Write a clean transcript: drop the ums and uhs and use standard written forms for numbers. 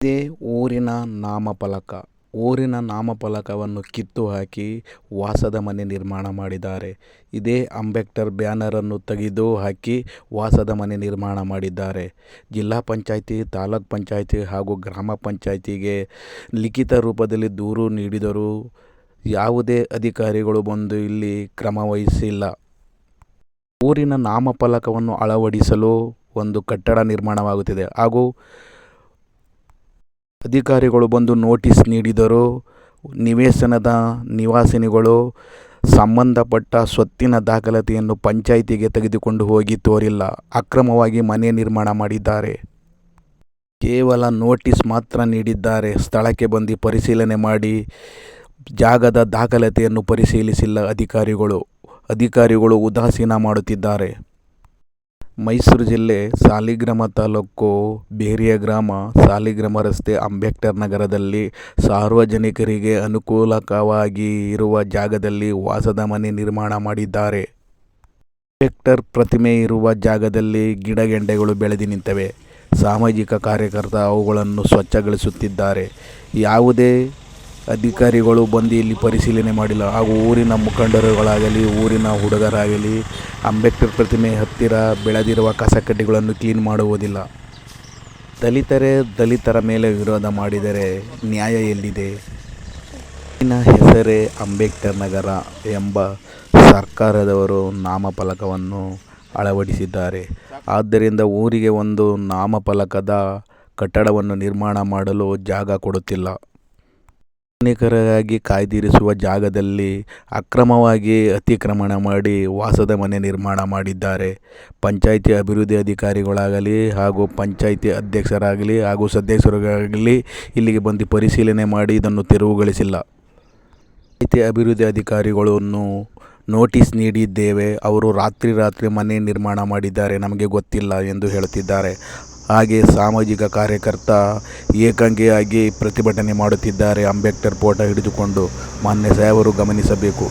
ಇದೇ ಊರಿನ ನಾಮಫಲಕ. ಊರಿನ ನಾಮಫಲಕವನ್ನು ಕಿತ್ತು ಹಾಕಿ ವಾಸದ ಮನೆ ನಿರ್ಮಾಣ ಮಾಡಿದ್ದಾರೆ. ಇದೇ ಅಂಬೇಡ್ಕರ್ ಬ್ಯಾನರನ್ನು ತೆಗೆದು ಹಾಕಿ ವಾಸದ ಮನೆ ನಿರ್ಮಾಣ ಮಾಡಿದ್ದಾರೆ. ಜಿಲ್ಲಾ ಪಂಚಾಯ್ತಿ, ತಾಲೂಕ್ ಪಂಚಾಯ್ತಿ ಹಾಗೂ ಗ್ರಾಮ ಪಂಚಾಯ್ತಿಗೆ ಲಿಖಿತ ರೂಪದಲ್ಲಿ ದೂರು ನೀಡಿದರೂ ಯಾವುದೇ ಅಧಿಕಾರಿಗಳು ಬಂದು ಇಲ್ಲಿ ಕ್ರಮ ವಹಿಸಿಲ್ಲ. ಊರಿನ ನಾಮಫಲಕವನ್ನು ಅಳವಡಿಸಲು ಒಂದು ಕಟ್ಟಡ ನಿರ್ಮಾಣವಾಗುತ್ತಿದೆ ಹಾಗೂ ಅಧಿಕಾರಿಗಳು ಬಂದು ನೋಟಿಸ್ ನೀಡಿದರೂ ನಿವೇಶನದ ನಿವಾಸಿನಿಗಳು ಸಂಬಂಧಪಟ್ಟ ಸ್ವತ್ತಿನ ದಾಖಲಾತಿಯನ್ನು ಪಂಚಾಯಿತಿಗೆ ತೆಗೆದುಕೊಂಡು ಹೋಗಿ ತೋರಿಲ್ಲ. ಅಕ್ರಮವಾಗಿ ಮನೆ ನಿರ್ಮಾಣ ಮಾಡಿದ್ದಾರೆ. ಕೇವಲ ನೋಟಿಸ್ ಮಾತ್ರ ನೀಡಿದ್ದಾರೆ. ಸ್ಥಳಕ್ಕೆ ಬಂದು ಪರಿಶೀಲನೆ ಮಾಡಿ ಜಾಗದ ದಾಖಲಾತಿಯನ್ನು ಪರಿಶೀಲಿಸಿಲ್ಲ. ಅಧಿಕಾರಿಗಳು ಉದಾಸೀನ ಮಾಡುತ್ತಿದ್ದಾರೆ. ಮೈಸೂರು ಜಿಲ್ಲೆ ಸಾಲಿಗ್ರಾಮ ತಾಲೂಕು ಬೇರಿಯ ಗ್ರಾಮ ಸಾಲಿಗ್ರಾಮ ರಸ್ತೆ ಅಂಬೇಡ್ಕರ್ ನಗರದಲ್ಲಿ ಸಾರ್ವಜನಿಕರಿಗೆ ಅನುಕೂಲಕವಾಗಿ ಇರುವ ಜಾಗದಲ್ಲಿ ವಾಸದ ಮನೆ ನಿರ್ಮಾಣ ಮಾಡಿದ್ದಾರೆ. ಅಂಬೇಡ್ಕರ್ ಪ್ರತಿಮೆ ಇರುವ ಜಾಗದಲ್ಲಿ ಗಿಡಗೆಂಡೆಗಳು ಬೆಳೆದು ನಿಂತಿವೆ. ಸಾಮಾಜಿಕ ಕಾರ್ಯಕರ್ತರು ಅವುಗಳನ್ನು ಸ್ವಚ್ಛಗೊಳಿಸುತ್ತಿದ್ದಾರೆ. ಯಾವುದೇ ಅಧಿಕಾರಿಗಳು ಬಂದು ಇಲ್ಲಿ ಪರಿಶೀಲನೆ ಮಾಡಿಲ್ಲ. ಹಾಗೂ ಊರಿನ ಮುಖಂಡರುಗಳಾಗಲಿ ಊರಿನ ಹುಡುಗರಾಗಲಿ ಅಂಬೇಡ್ಕರ್ ಪ್ರತಿಮೆ ಹತ್ತಿರ ಬೆಳೆದಿರುವ ಕಸಕಡ್ಡಿಗಳನ್ನು ಕ್ಲೀನ್ ಮಾಡುವುದಿಲ್ಲ. ದಲಿತರ ಮೇಲೆ ವಿರೋಧ ಮಾಡಿದರೆ ನ್ಯಾಯ ಎಲ್ಲಿದೆ? ಊರಿನ ಹೆಸರೇ ಅಂಬೇಡ್ಕರ್ ನಗರ ಎಂಬ ಸರ್ಕಾರದವರು ನಾಮಫಲಕವನ್ನು ಅಳವಡಿಸಿದ್ದಾರೆ. ಆದ್ದರಿಂದ ಊರಿಗೆ ಒಂದು ನಾಮಫಲಕದ ಕಟ್ಟಡವನ್ನು ನಿರ್ಮಾಣ ಮಾಡಲು ಜಾಗ ಕೊಡುತ್ತಿಲ್ಲ. ಸಾರ್ವಜನಿಕರಿಗಾಗಿ ಕಾಯ್ದಿರಿಸುವ ಜಾಗದಲ್ಲಿ ಅಕ್ರಮವಾಗಿ ಅತಿಕ್ರಮಣ ಮಾಡಿ ವಾಸದ ಮನೆ ನಿರ್ಮಾಣ ಮಾಡಿದ್ದಾರೆ. ಪಂಚಾಯಿತಿ ಅಭಿವೃದ್ಧಿ ಅಧಿಕಾರಿಗಳಾಗಲಿ ಹಾಗೂ ಪಂಚಾಯಿತಿ ಅಧ್ಯಕ್ಷರಾಗಲಿ ಹಾಗೂ ಸದಸ್ಯರಾಗಲಿ ಇಲ್ಲಿಗೆ ಬಂದು ಪರಿಶೀಲನೆ ಮಾಡಿ ಇದನ್ನು ತೆರವುಗೊಳಿಸಿಲ್ಲ. ಪಂಚಾಯಿತಿ ಅಭಿವೃದ್ಧಿ ಅಧಿಕಾರಿಗಳನ್ನು ನೋಟಿಸ್ ನೀಡಿದ್ದೇವೆ, ಅವರು ರಾತ್ರಿ ಮನೆ ನಿರ್ಮಾಣ ಮಾಡಿದ್ದಾರೆ, ನಮಗೆ ಗೊತ್ತಿಲ್ಲ ಎಂದು ಹೇಳುತ್ತಿದ್ದಾರೆ. ಹಾಗೆ ಸಾಮಾಜಿಕ ಕಾರ್ಯಕರ್ತ ಏಕಾಂಗಿಯಾಗಿ ಪ್ರತಿಭಟನೆ ಮಾಡುತ್ತಿದ್ದಾರೆ. ಅಂಬೇಡ್ಕರ್ ಫೋಟೋ ಹಿಡಿದುಕೊಂಡು ಮಾನ್ಯ ಸಾಹೇಬರು ಗಮನಿಸಬೇಕು.